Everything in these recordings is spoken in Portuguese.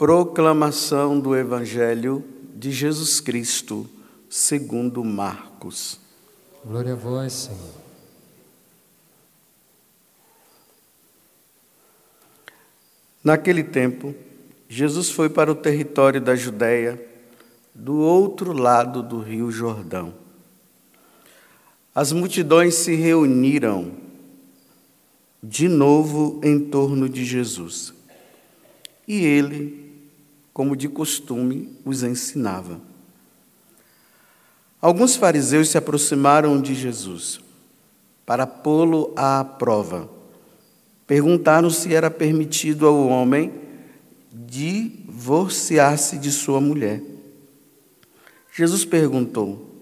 Proclamação do Evangelho de Jesus Cristo, segundo Marcos. Glória a vós, Senhor. Naquele tempo, Jesus foi para o território da Judéia, do outro lado do rio Jordão. As multidões se reuniram de novo em torno de Jesus. E ele, como de costume, os ensinava. Alguns fariseus se aproximaram de Jesus para pô-lo à prova. Perguntaram se era permitido ao homem divorciar-se de sua mulher. Jesus perguntou: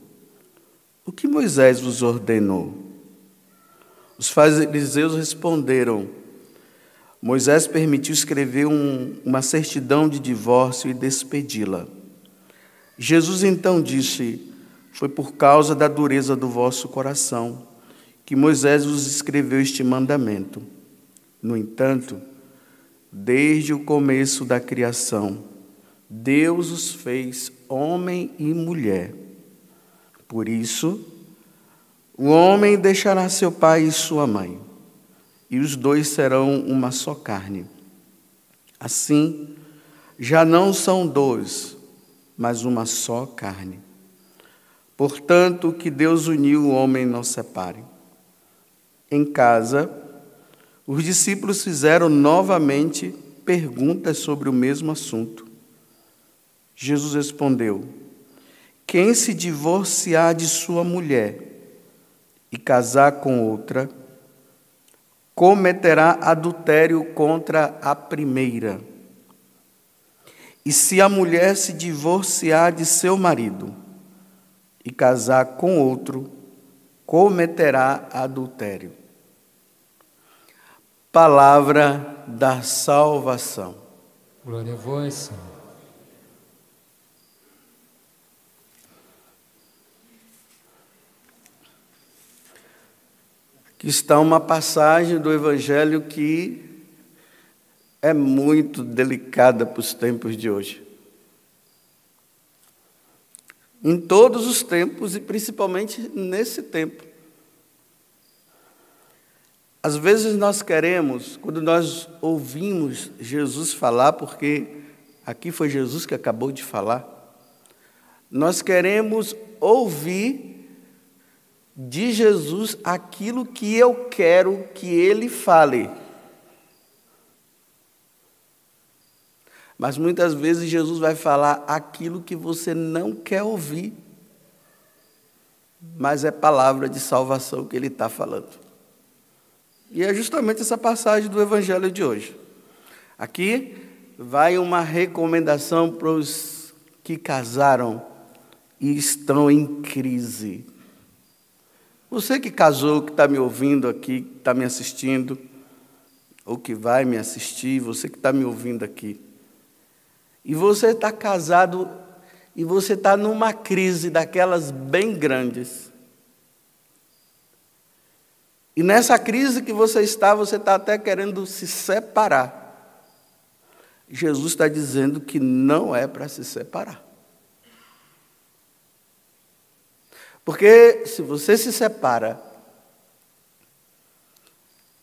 o que Moisés vos ordenou? Os fariseus responderam: Moisés permitiu escrever uma certidão de divórcio e despedi-la. Jesus então disse: foi por causa da dureza do vosso coração que Moisés vos escreveu este mandamento. No entanto, desde o começo da criação, Deus os fez homem e mulher. Por isso, o homem deixará seu pai e sua mãe, e os dois serão uma só carne. Assim, já não são dois, mas uma só carne. Portanto, o que Deus uniu, o homem não separe. Em casa, os discípulos fizeram novamente perguntas sobre o mesmo assunto. Jesus respondeu: quem se divorciar de sua mulher e casar com outra, cometerá adultério contra a primeira. E se a mulher se divorciar de seu marido e casar com outro, cometerá adultério. Palavra da salvação. Glória a vós, Senhor. Aqui está uma passagem do Evangelho que é muito delicada para os tempos de hoje. Em todos os tempos e principalmente nesse tempo. Às vezes nós queremos, quando nós ouvimos Jesus falar, porque aqui foi Jesus que acabou de falar, nós queremos ouvir de Jesus aquilo que eu quero que ele fale. Mas muitas vezes Jesus vai falar aquilo que você não quer ouvir, mas é palavra de salvação que ele está falando. E é justamente essa passagem do Evangelho de hoje. Aqui vai uma recomendação para os que casaram e estão em crise. Você que casou, que está me ouvindo aqui, que está me assistindo, ou que vai me assistir, você que está me ouvindo aqui, e você está casado e você está numa crise daquelas bem grandes. E nessa crise que você está até querendo se separar. Jesus está dizendo que não é para se separar. Porque se você se separa,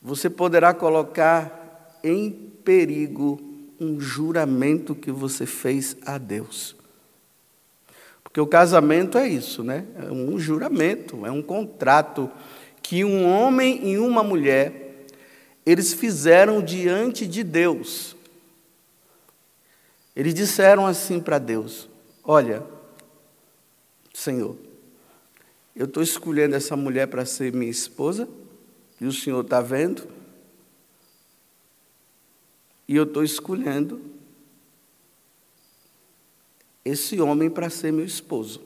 você poderá colocar em perigo um juramento que você fez a Deus. Porque o casamento é isso, né? É um juramento, é um contrato que um homem e uma mulher, eles fizeram diante de Deus. Eles disseram assim para Deus: olha, Senhor, eu estou escolhendo essa mulher para ser minha esposa, e o Senhor está vendo, e eu estou escolhendo esse homem para ser meu esposo.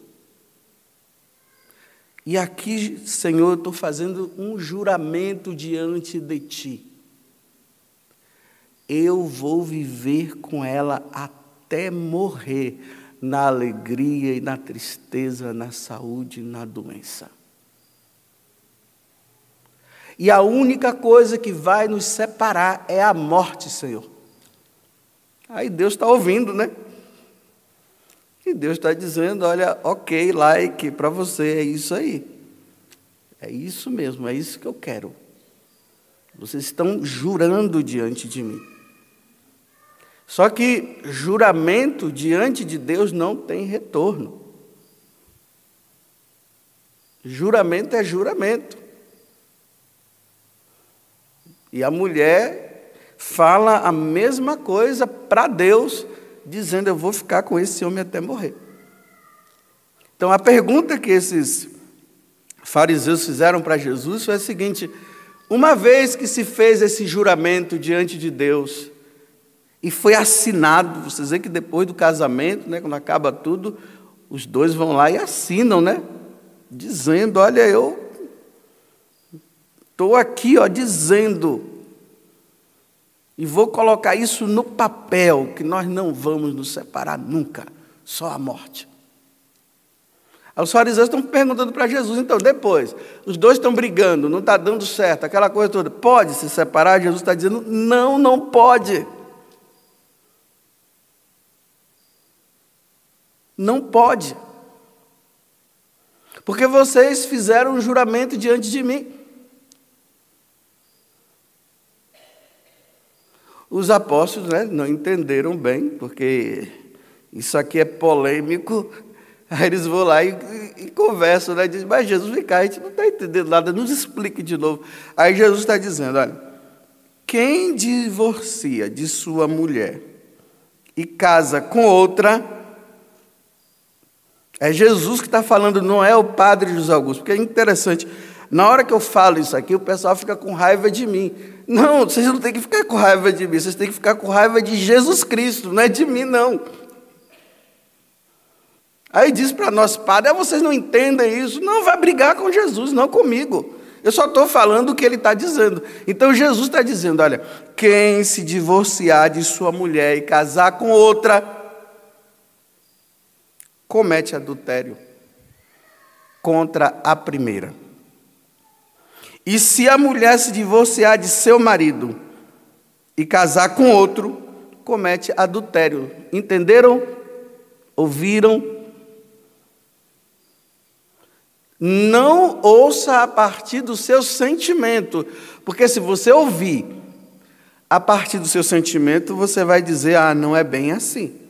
E aqui, Senhor, eu estou fazendo um juramento diante de Ti. Eu vou viver com ela até morrer, na alegria e na tristeza, na saúde e na doença. E a única coisa que vai nos separar é a morte, Senhor. Aí Deus está ouvindo, né? E Deus está dizendo, olha, ok, like para você, é isso aí. É isso mesmo, é isso que eu quero. Vocês estão jurando diante de mim. Só que juramento diante de Deus não tem retorno. Juramento é juramento. E a mulher fala a mesma coisa para Deus, dizendo, eu vou ficar com esse homem até morrer. Então, a pergunta que esses fariseus fizeram para Jesus foi a seguinte: uma vez que se fez esse juramento diante de Deus, e foi assinado, vocês veem que depois do casamento, né, quando acaba tudo, os dois vão lá e assinam, né? Dizendo, olha, eu estou aqui, ó, dizendo, e vou colocar isso no papel, que nós não vamos nos separar nunca, só a morte. Aí os fariseus estão perguntando para Jesus, então, depois, os dois estão brigando, não está dando certo, aquela coisa toda, pode se separar? Jesus está dizendo, não, não pode. Não pode. Porque vocês fizeram um juramento diante de mim. Os apóstolos, né, não entenderam bem, porque isso aqui é polêmico. Aí eles vão lá e conversam, né? Dizem, mas Jesus, vem cá, a gente não está entendendo nada, nos explique de novo. Aí Jesus está dizendo, olha, quem divorcia de sua mulher e casa com outra, é Jesus que está falando, não é o padre José Augusto, porque é interessante, na hora que eu falo isso aqui, o pessoal fica com raiva de mim. Não, vocês não têm que ficar com raiva de mim, vocês têm que ficar com raiva de Jesus Cristo, não é de mim, não. Aí diz para nós, padre, vocês não entendem isso. Não, vai brigar com Jesus, não comigo. Eu só estou falando o que ele está dizendo. Então Jesus está dizendo, olha, quem se divorciar de sua mulher e casar com outra, comete adultério contra a primeira. E se a mulher se divorciar de seu marido e casar com outro, comete adultério. Entenderam? Ouviram? Não ouça a partir do seu sentimento, porque se você ouvir a partir do seu sentimento, você vai dizer, não é bem assim.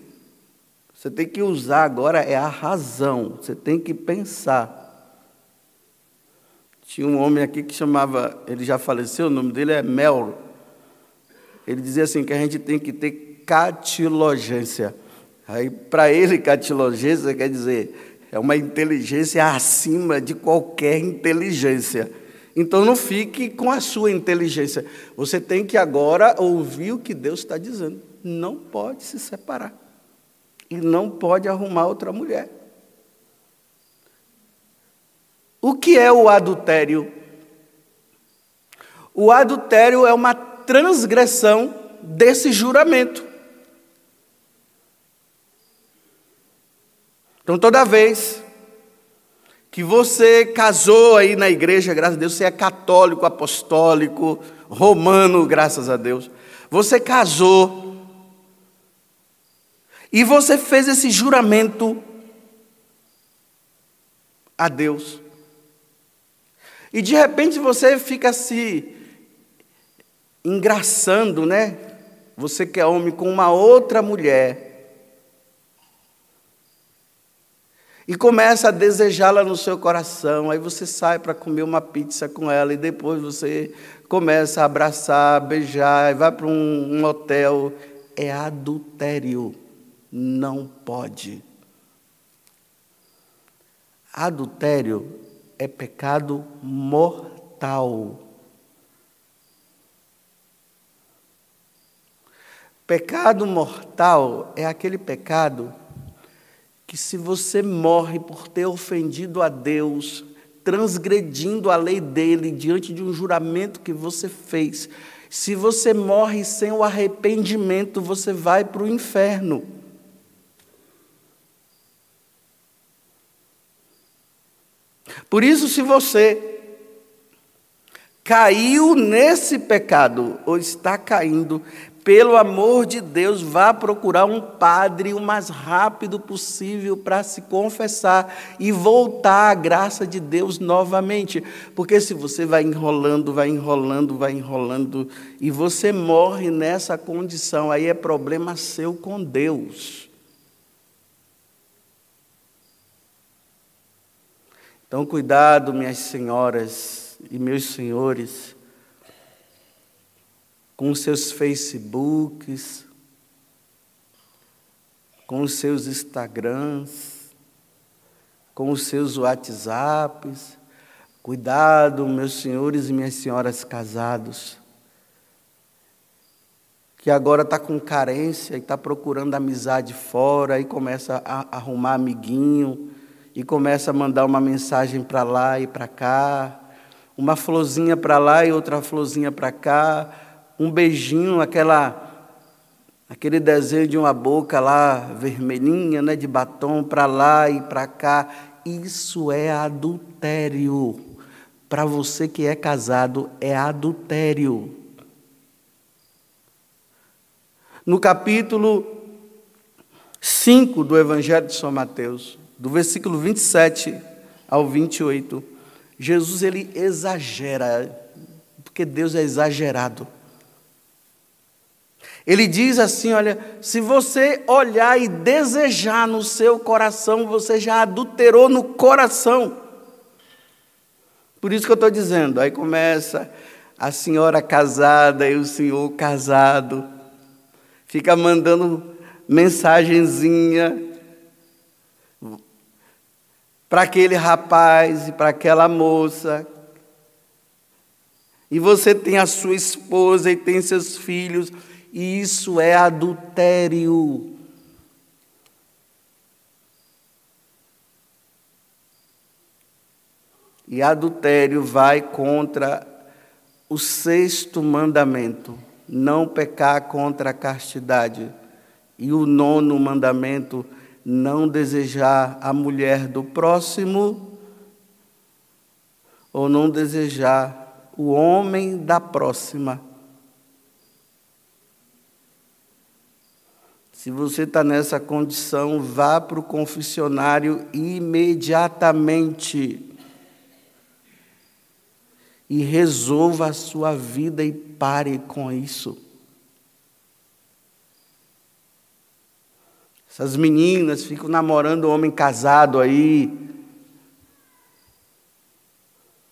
Você tem que usar agora a razão, você tem que pensar. Tinha um homem aqui que chamava, ele já faleceu, o nome dele é Mel. Ele dizia assim, que a gente tem que ter catilogência. Aí, para ele, catilogência quer dizer, é uma inteligência acima de qualquer inteligência. Então, não fique com a sua inteligência. Você tem que agora ouvir o que Deus está dizendo. Não pode se separar. E não pode arrumar outra mulher. O que é o adultério? O adultério é uma transgressão desse juramento. Então, toda vez que você casou aí na igreja, graças a Deus, você é católico, apostólico, romano, graças a Deus, você casou e você fez esse juramento a Deus. E de repente você fica se engraçando, né? Você que é homem com uma outra mulher. E começa a desejá-la no seu coração. Aí você sai para comer uma pizza com ela. E depois você começa a abraçar, beijar. E vai para um hotel. É adultério. Não pode. Adultério é pecado mortal. Pecado mortal é aquele pecado que, se você morre por ter ofendido a Deus, transgredindo a lei dele diante de um juramento que você fez, se você morre sem o arrependimento, você vai para o inferno. Por isso, se você caiu nesse pecado, ou está caindo, pelo amor de Deus, vá procurar um padre o mais rápido possível para se confessar e voltar à graça de Deus novamente. Porque se você vai enrolando, e você morre nessa condição, aí é problema seu com Deus. Então, cuidado, minhas senhoras e meus senhores, com os seus Facebooks, com os seus Instagrams, com os seus WhatsApps. Cuidado, meus senhores e minhas senhoras casados, que agora está com carência e está procurando amizade fora, e começa a arrumar amiguinho, e começa a mandar uma mensagem para lá e para cá, uma florzinha para lá e outra florzinha para cá, um beijinho, aquele desenho de uma boca lá, vermelhinha, né, de batom, para lá e para cá. Isso é adultério. Para você que é casado, é adultério. No capítulo 5 do Evangelho de São Mateus, do versículo 27 ao 28, Jesus ele exagera, porque Deus é exagerado. Ele diz assim, olha, se você olhar e desejar no seu coração, você já adulterou no coração. Por isso que eu estou dizendo, aí começa a senhora casada e o senhor casado, fica mandando mensagenzinha para aquele rapaz e para aquela moça, e você tem a sua esposa e tem seus filhos, e isso é adultério. E adultério vai contra o 6º mandamento, não pecar contra a castidade. E o 9º mandamento, não desejar a mulher do próximo, ou não desejar o homem da próxima. Se você está nessa condição, vá para o confessionário imediatamente e resolva a sua vida e pare com isso. Essas meninas ficam namorando homem casado aí,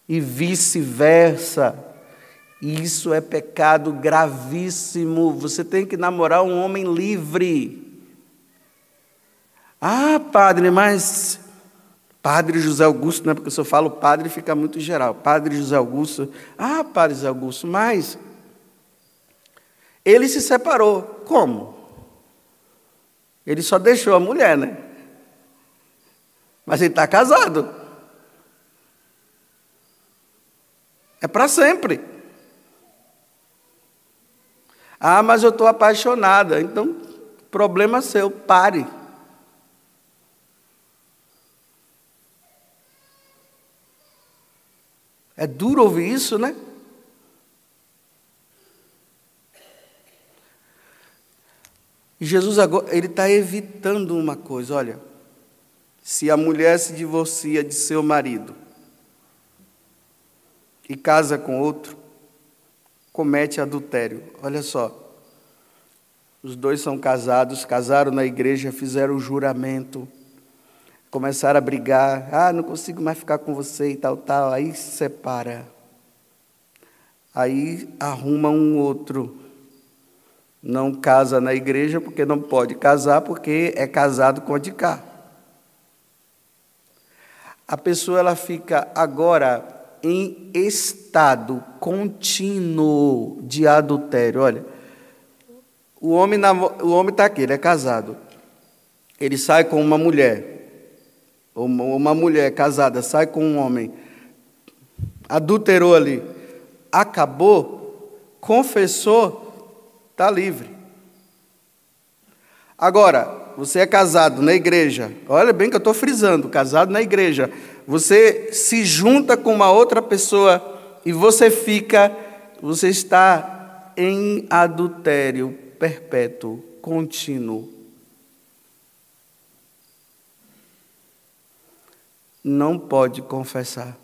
e vice-versa. Isso é pecado gravíssimo. Você tem que namorar um homem livre. Ah, padre, mas... Padre José Augusto, não é porque se eu falo padre fica muito geral. Padre José Augusto. Ah, padre José Augusto, mas... ele se separou. Como? Ele só deixou a mulher, né? Mas ele está casado. É para sempre. Ah, mas eu estou apaixonada. Então, problema seu, pare. É duro ouvir isso, né? E Jesus agora, ele está evitando uma coisa, olha. Se a mulher se divorcia de seu marido e casa com outro, comete adultério. Olha só, os dois são casados, casaram na igreja, fizeram o juramento, começaram a brigar, ah, não consigo mais ficar com você e tal, aí se separa. Aí arruma um outro, não casa na igreja porque não pode casar, porque é casado com a de cá. A pessoa ela fica agora em estado contínuo de adultério. Olha, o homem está aqui, ele é casado. Ele sai com uma mulher, ou uma mulher casada sai com um homem, adulterou ali, acabou, confessou, está livre. Agora, você é casado na igreja, olha bem que eu estou frisando, casado na igreja, você se junta com uma outra pessoa e você está em adultério. perpétuo, contínuo. Não pode confessar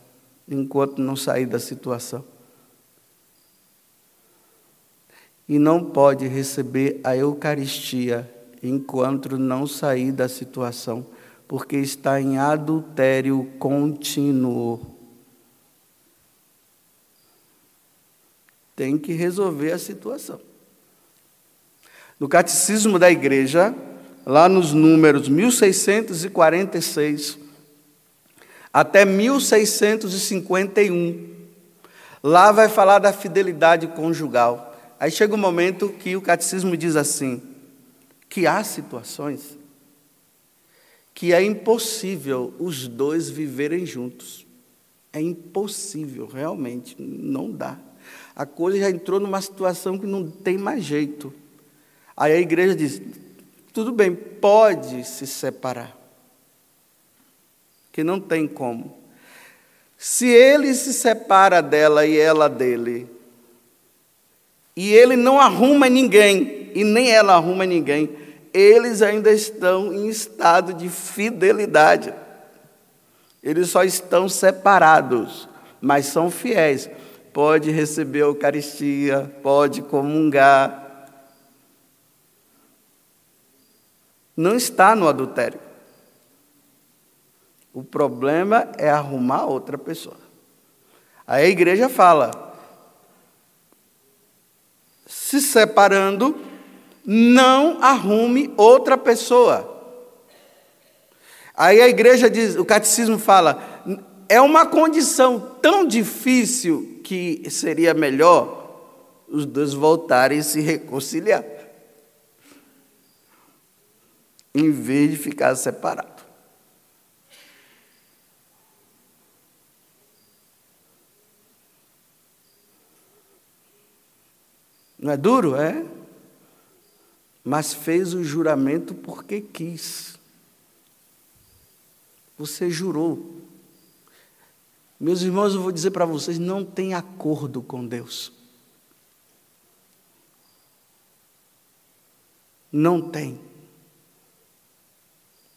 enquanto não sair da situação. E não pode receber a Eucaristia enquanto não sair da situação, porque está em adultério contínuo. Tem que resolver a situação. No Catecismo da Igreja, lá nos números 1646 até 1651, lá vai falar da fidelidade conjugal. Aí chega um momento que o Catecismo diz assim, que há situações que é impossível os dois viverem juntos. É impossível, realmente, não dá. A coisa já entrou numa situação que não tem mais jeito. Aí a igreja diz, tudo bem, pode se separar. Que não tem como. Se ele se separa dela e ela dele, e ele não arruma ninguém, e nem ela arruma ninguém, eles ainda estão em estado de fidelidade. Eles só estão separados, mas são fiéis. Pode receber a Eucaristia, pode comungar. Não está no adultério. O problema é arrumar outra pessoa. Aí a igreja fala, se separando, não arrume outra pessoa. Aí a igreja diz, o catecismo fala, é uma condição tão difícil que seria melhor os dois voltarem a se reconciliar, em vez de ficar separados. Não é duro, é? Mas fez o juramento porque quis. Você jurou. Meus irmãos, eu vou dizer para vocês, não tem acordo com Deus. Não tem.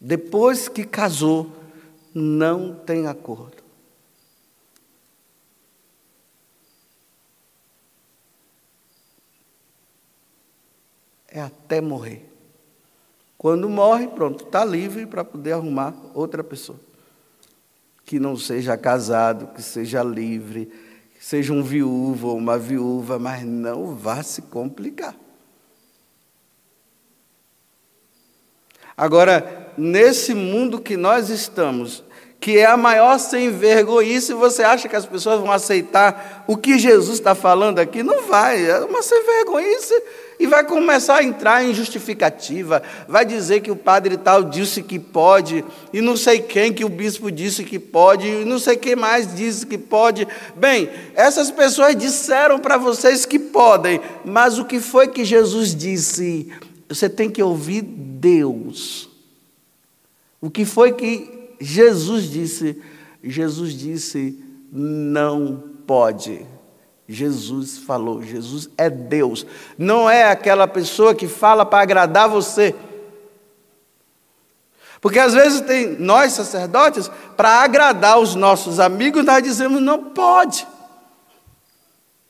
Depois que casou, não tem acordo. É até morrer. Quando morre, pronto, está livre para poder arrumar outra pessoa. Que não seja casado, que seja livre, que seja um viúvo ou uma viúva, mas não vá se complicar. Agora, nesse mundo que nós estamos, que é a maior sem vergonhice, você acha que as pessoas vão aceitar o que Jesus está falando aqui? Não vai, é uma sem vergonhice. E vai começar a entrar em justificativa, vai dizer que o padre tal disse que pode, e não sei quem que o bispo disse que pode, e não sei quem mais disse que pode. Bem, essas pessoas disseram para vocês que podem, mas o que foi que Jesus disse? Você tem que ouvir Deus. O que foi que Jesus disse? Jesus disse, não pode. Jesus falou, Jesus é Deus, não é aquela pessoa que fala para agradar você. Porque às vezes tem nós sacerdotes, para agradar os nossos amigos, nós dizemos não pode.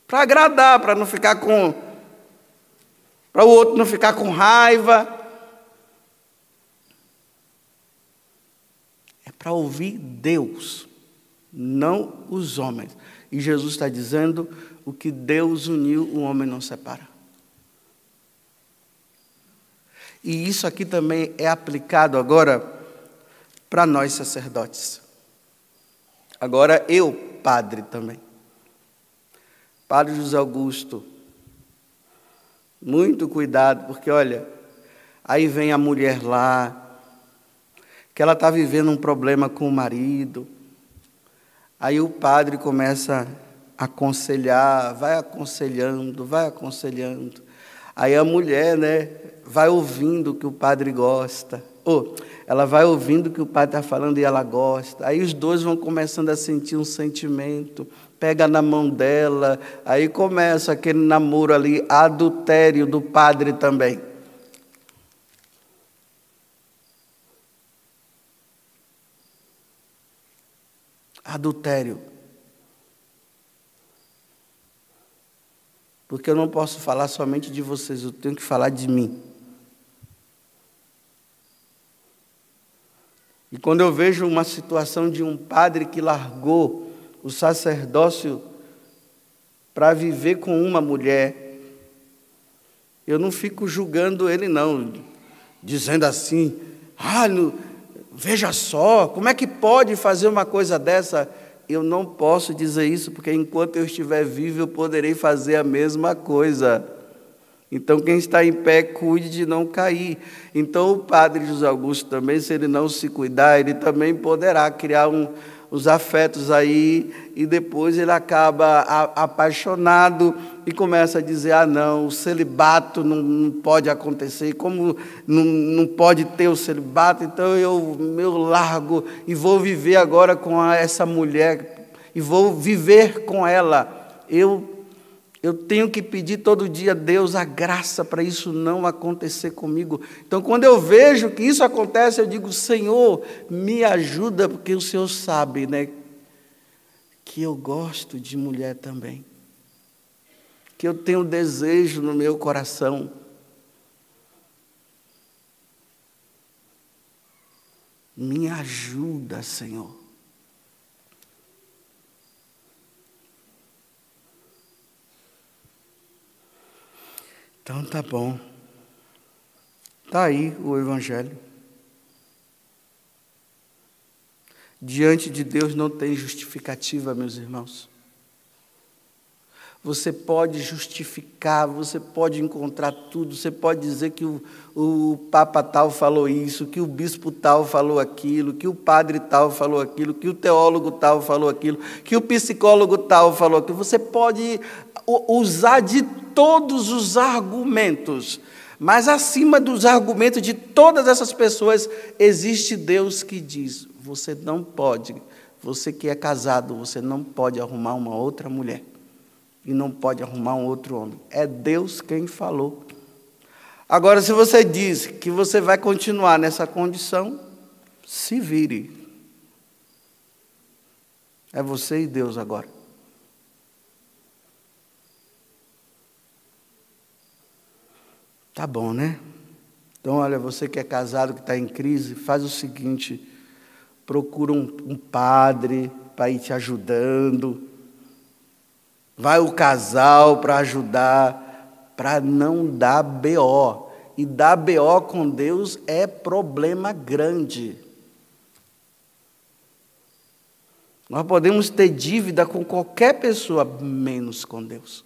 Para agradar, para não ficar com, para o outro não ficar com raiva. É para ouvir Deus, não os homens. E Jesus está dizendo, o que Deus uniu, o homem não separa. E isso aqui também é aplicado agora para nós sacerdotes. Agora eu, padre também. Padre José Augusto, muito cuidado, porque olha, aí vem a mulher lá, que ela está vivendo um problema com o marido. Aí o padre começa a aconselhar, vai aconselhando. Aí a mulher, vai ouvindo o que o padre gosta. Ela vai ouvindo o que o padre está falando e ela gosta. Aí os dois vão começando a sentir um sentimento. pega na mão dela, aí começa aquele namoro ali, adultério do padre também. Adultério. Porque eu não posso falar somente de vocês, eu tenho que falar de mim. E quando eu vejo uma situação de um padre que largou o sacerdócio para viver com uma mulher, eu não fico julgando ele não, dizendo assim, veja só, como é que pode fazer uma coisa dessa? Eu não posso dizer isso, porque enquanto eu estiver vivo, eu poderei fazer a mesma coisa. Então, quem está em pé, cuide de não cair. Então, o padre José Augusto também, se ele não se cuidar, ele também poderá criar os afetos aí, e depois ele acaba apaixonado e começa a dizer, não, o celibato não pode acontecer, como não pode ter o celibato, então eu largo e vou viver agora com essa mulher, e vou viver com ela. Eu tenho que pedir todo dia a Deus a graça para isso não acontecer comigo. Então, quando eu vejo que isso acontece, eu digo, Senhor, me ajuda, porque o Senhor sabe, né, que eu gosto de mulher também, que eu tenho desejo no meu coração. Me ajuda, Senhor. Então tá bom. Está aí o Evangelho. Diante de Deus não tem justificativa, meus irmãos. Você pode justificar, você pode encontrar tudo, você pode dizer que o Papa tal falou isso, que o bispo tal falou aquilo, que o padre tal falou aquilo, que o teólogo tal falou aquilo, que o psicólogo tal falou aquilo. Você pode usar de todos os argumentos, mas acima dos argumentos de todas essas pessoas, existe Deus que diz, você não pode, você que é casado, você não pode arrumar uma outra mulher. E não pode arrumar um outro homem. É Deus quem falou. Agora, se você diz que você vai continuar nessa condição, se vire. É você e Deus agora. Tá bom, né? Então, olha, você que é casado, que está em crise, faz o seguinte, procura um padre para ir te ajudando. Vai o casal para ajudar, para não dar BO. E dar BO com Deus é problema grande. Nós podemos ter dívida com qualquer pessoa, menos com Deus.